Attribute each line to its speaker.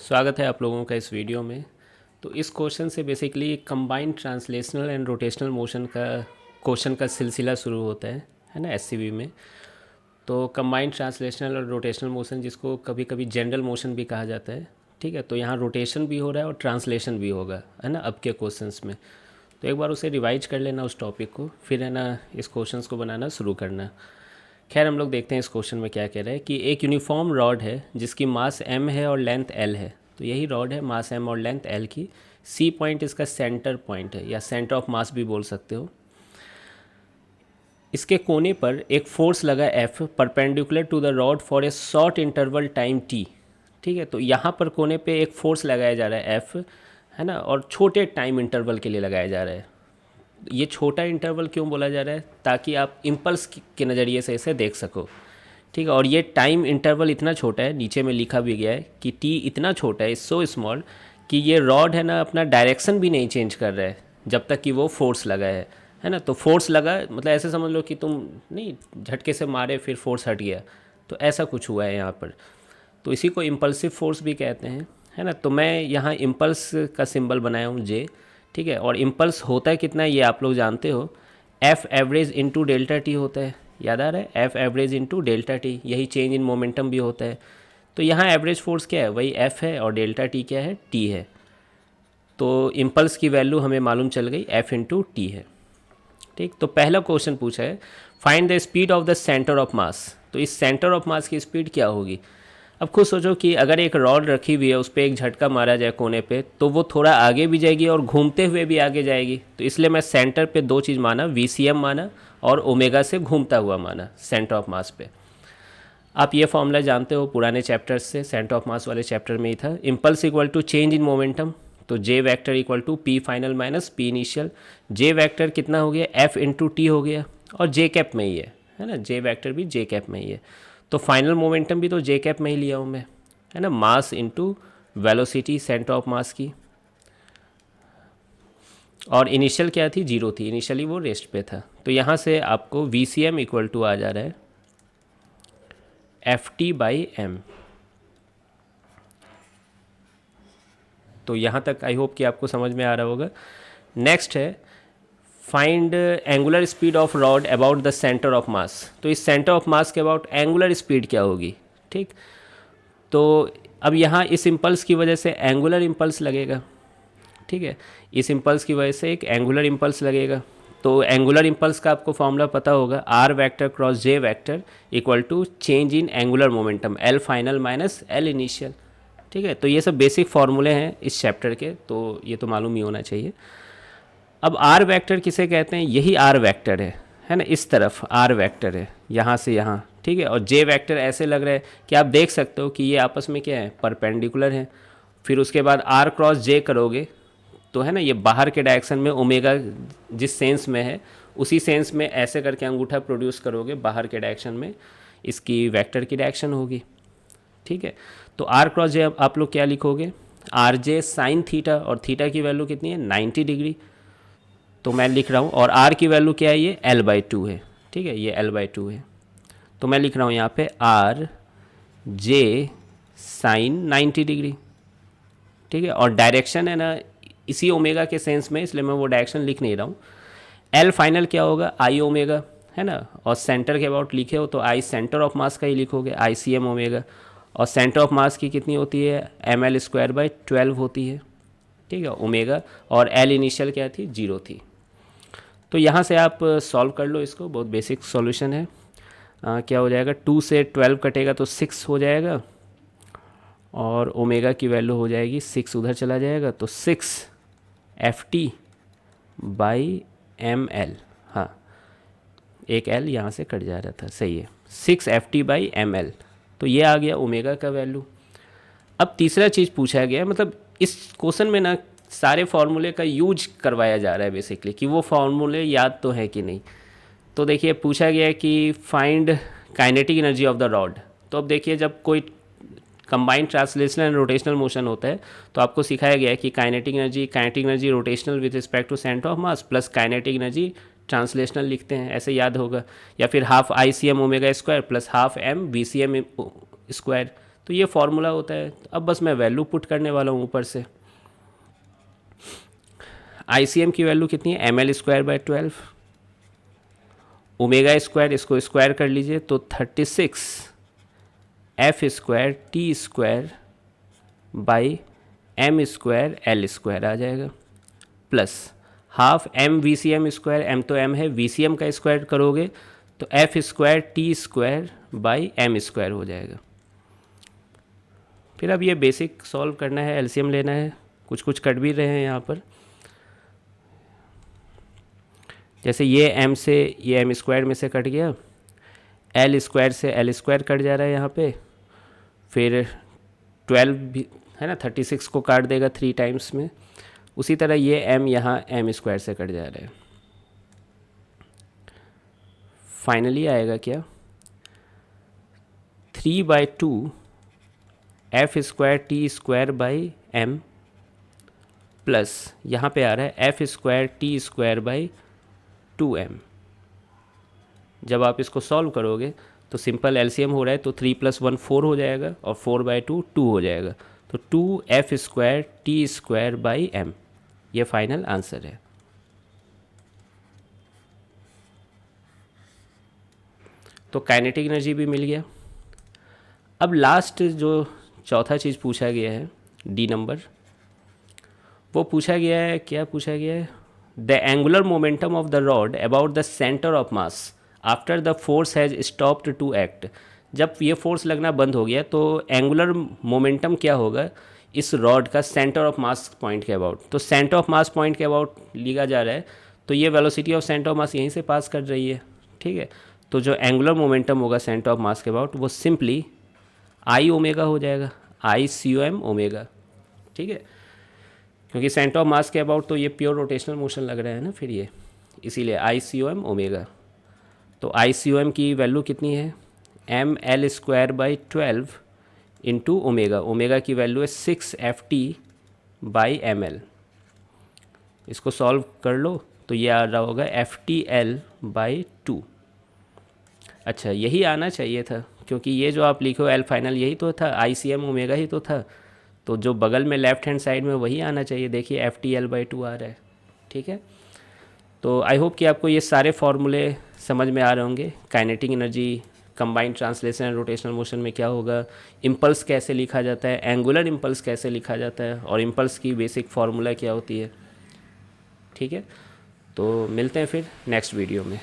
Speaker 1: स्वागत है आप लोगों का इस वीडियो में। तो इस क्वेश्चन से basically combined translational and rotational motion का क्वेश्चन का सिलसिला शुरू होता है ना एससीबी में। तो कंबाइंड ट्रांसलेशनल और रोटेशनल मोशन, जिसको कभी कभी जनरल मोशन भी कहा जाता है, ठीक है। तो यहाँ रोटेशन भी हो रहा है और ट्रांसलेशन भी होगा, है ना, अब के क्वेश्चंस में। तो एक बार उसे रिवाइज कर लेना उस टॉपिक को, फिर है ना इस क्वेश्चंस को बनाना शुरू करना। खैर, हम लोग देखते हैं इस क्वेश्चन में क्या कह रहा है कि एक यूनिफॉर्म रॉड है जिसकी मास m है और लेंथ l है। तो यही रॉड है, मास m और लेंथ l की। C पॉइंट इसका सेंटर पॉइंट है, या सेंटर ऑफ मास भी बोल सकते हो। इसके कोने पर एक फोर्स लगा F perpendicular to the rod for a short interval time t। ठीक है, तो यहाँ पर कोने पे एक फोर्स लगाया जा रहा है F, है ना, और छोटे टाइम इंटरवल के लिए लगाया जा रहा है। ये छोटा इंटरवल क्यों बोला जा रहा है? ताकि आप इम्पल्स के नज़रिए से इसे देख सको, ठीक है। और ये टाइम इंटरवल इतना छोटा है, नीचे में लिखा भी गया है कि टी इतना छोटा है, सो स्मॉल, कि ये रॉड है ना अपना डायरेक्शन भी नहीं चेंज कर रहा है जब तक कि वो फोर्स लगा है ना। तो फोर्स लगा मतलब ऐसे समझ लो कि तुम नहीं झटके से मारे फिर फोर्स हट गया, तो ऐसा कुछ हुआ है यहाँ पर। तो इसी को इम्पल्सिव फोर्स भी कहते हैं, है ना। तो मैं यहाँ इम्पल्स का सिंबल बनाया हूँ जे, ठीक है। और इम्पल्स होता है कितना, ये आप लोग जानते हो, F average into delta T होता है, याद आ रहा है, F average into delta T. यही चेंज इन मोमेंटम भी होता है। तो यहाँ एवरेज फोर्स क्या है, वही एफ है, और डेल्टा टी क्या है, टी है। तो इम्पल्स की वैल्यू हमें मालूम चल गई, एफ इंटू टी है, ठीक। तो पहला क्वेश्चन पूछा है, find the speed of the centre of मास। तो इस सेंटर ऑफ मास की स्पीड क्या होगी? अब खुद सोचो कि अगर एक रॉड रखी हुई है, उस पर एक झटका मारा जाए कोने पे, तो वो थोड़ा आगे भी जाएगी और घूमते हुए भी आगे जाएगी। तो इसलिए मैं सेंटर पे दो चीज़ माना, वीसीएम माना और ओमेगा से घूमता हुआ माना सेंटर ऑफ मास पे। आप ये फॉर्मूला जानते हो पुराने चैप्टर्स से, सेंटर ऑफ मास वाले चैप्टर में ही था। Impulse equal to change in momentum, तो J vector equal to P final minus P initial. J vector कितना हो गया, एफ इंटू टी हो गया, और जे कैप में ही है ना, जे वैक्टर भी जे कैप में ही है। तो फाइनल मोमेंटम भी तो जे कैप में ही लिया हूँ मैं, है ना, mass into velocity centre of मास की। और इनिशियल क्या थी, जीरो थी, इनिशियली वो रेस्ट पे था। तो यहाँ से आपको V C M equal to आ जा रहा है एफ टी बाई एम। तो यहाँ तक आई होप कि आपको समझ में आ रहा होगा। नेक्स्ट है, find angular speed of rod about the centre of मास। तो इस सेंटर ऑफ मास के अबाउट एंगुलर स्पीड क्या होगी, ठीक। तो अब यहाँ इस इम्पल्स की वजह से एंगुलर इम्पल्स लगेगा, ठीक है। इस इम्पल्स की वजह से एक एंगुलर इम्पल्स लगेगा। तो एंगुलर इम्पल्स का आपको फॉर्मूला पता होगा, R vector cross J vector equal to change in angular momentum, L final minus L initial, ठीक है। तो ये सब बेसिक फार्मूले हैं इस चैप्टर के, तो ये तो मालूम ही होना चाहिए। अब आर वेक्टर किसे कहते हैं, यही आर वेक्टर है ना, इस तरफ आर वेक्टर है, यहाँ से यहाँ, ठीक है। और जे वेक्टर ऐसे लग रहा है कि आप देख सकते हो कि ये आपस में क्या है, परपेंडिकुलर है। फिर उसके बाद आर क्रॉस जे करोगे तो है ना, ये बाहर के डायरेक्शन में ओमेगा जिस सेंस में है उसी सेंस में ऐसे करके अंगूठा प्रोड्यूस करोगे बाहर के डायरेक्शन में, इसकी वेक्टर की डायरेक्शन होगी, ठीक है। तो आर क्रॉस जे आप लोग क्या लिखोगे, आर जे साइन थीटा, और थीटा की वैल्यू कितनी है, 90 डिग्री। तो मैं लिख रहा हूँ, और आर की वैल्यू क्या है, ये L/2 है, ठीक है, ये L/2 है। तो मैं लिख रहा हूँ यहाँ पे आर जे साइन 90 डिग्री, ठीक है। और डायरेक्शन है ना इसी ओमेगा के सेंस में, इसलिए मैं वो डायरेक्शन लिख नहीं रहा हूँ। एल फाइनल क्या होगा, आई ओमेगा, है ना। और सेंटर के अबाउट लिखे हो तो आई सेंटर ऑफ मास का ही लिखोगे, आई सी एम ओमेगा। और सेंटर ऑफ मास की कितनी होती है, ml²/12 होती है, ठीक है, ओमेगा। और एल इनिशियल क्या थी, जीरो थी। तो यहाँ से आप सॉल्व कर लो इसको, बहुत बेसिक सॉल्यूशन है। क्या हो जाएगा, 2 से 12 कटेगा तो 6 हो जाएगा, और ओमेगा की वैल्यू हो जाएगी 6, उधर चला जाएगा तो 6 FT/ml। हाँ, एक L यहाँ से कट जा रहा था, सही है, 6 FT/ml। तो ये आ गया ओमेगा का वैल्यू। अब तीसरा चीज़ पूछा गया, मतलब इस क्वेश्चन में ना सारे फार्मूले का यूज करवाया जा रहा है बेसिकली, कि वो फार्मूले याद तो है कि नहीं। तो देखिए पूछा गया है कि find kinetic energy of the rod. तो अब देखिए, जब कोई combined translational and rotational motion होता है तो आपको सिखाया गया है कि kinetic energy rotational with respect to centre of mass plus kinetic energy translational लिखते हैं, ऐसे याद होगा। या फिर half I C M omega square plus half M V C M square. तो ये फॉर्मूला होता है। अब बस मैं वैल्यू पुट करने वाला हूँ ऊपर से। ICM की वैल्यू कितनी है, ml²/12, ओमेगा स्क्वायर, इसको स्क्वायर कर लीजिए तो 36 F²T²/m² आ जाएगा, प्लस हाफ m/VCM², m तो m है, VCM का स्क्वायर करोगे तो F²T²/m² हो जाएगा। फिर अब ये बेसिक सॉल्व करना है, एलसीएम लेना है, कुछ कुछ कट भी रहे हैं यहाँ पर। जैसे ये m से ये m² में से कट गया, L² से L² कट जा रहा है यहाँ पे, फिर 12 भी है ना, 36 को काट देगा 3 टाइम्स में। उसी तरह ये m यहाँ m² से कट जा रहा है। फाइनली आएगा क्या, 3/2 F²T²/m प्लस यहाँ पे आ रहा है F²T²/2m। जब आप इसको सॉल्व करोगे तो सिंपल एलसीएम हो रहा है, तो 3 + 1 4 हो जाएगा और 4/2 2 हो जाएगा, तो 2F²T²/m ये फाइनल आंसर है। तो काइनेटिक एनर्जी भी मिल गया। अब लास्ट जो चौथा चीज़ पूछा गया है, डी नंबर, वो पूछा गया है, क्या पूछा गया है, the angular momentum of the rod about the centre of mass after the force has stopped to act. जब ये फोर्स लगना बंद हो गया तो एंगुलर मोमेंटम क्या होगा इस रॉड का सेंटर ऑफ मास पॉइंट के अबाउट। तो सेंटर ऑफ मास पॉइंट के अबाउट लिखा जा रहा है, तो ये वेलोसिटी ऑफ सेंटर ऑफ मास यहीं से पास कर रही है, ठीक है। तो जो एंगुलर मोमेंटम होगा सेंटर ऑफ मास के अबाउट वो सिंपली I ओमेगा हो जाएगा, ICOM ओमेगा, ठीक है, क्योंकि सेंटर ऑफ मास के अबाउट तो ये प्योर रोटेशनल मोशन लग रहा है ना, फिर ये इसीलिए ICOM ओमेगा। तो ICOM की वैल्यू कितनी है, ml²/12 इंटू ओमेगा, ओमेगा की वैल्यू है 6FT/ml। इसको सॉल्व कर लो तो ये आ रहा होगा FTL/2। अच्छा, यही आना चाहिए था, क्योंकि ये जो आप लिखो एल फाइनल यही तो था, ICM ओमेगा ही तो था, तो जो बगल में लेफ्ट हैंड साइड में वही आना चाहिए। देखिए FTL/2 आ रहा है, ठीक है। तो आई होप कि आपको ये सारे फॉर्मूले समझ में आ रहे होंगे। Kinetic energy, combined translation and rotational motion में क्या होगा, इम्पल्स कैसे लिखा जाता है, एंगुलर इम्पल्स कैसे लिखा जाता है, और इम्पल्स की बेसिक फार्मूला क्या होती है, ठीक है। तो मिलते हैं फिर नेक्स्ट वीडियो में।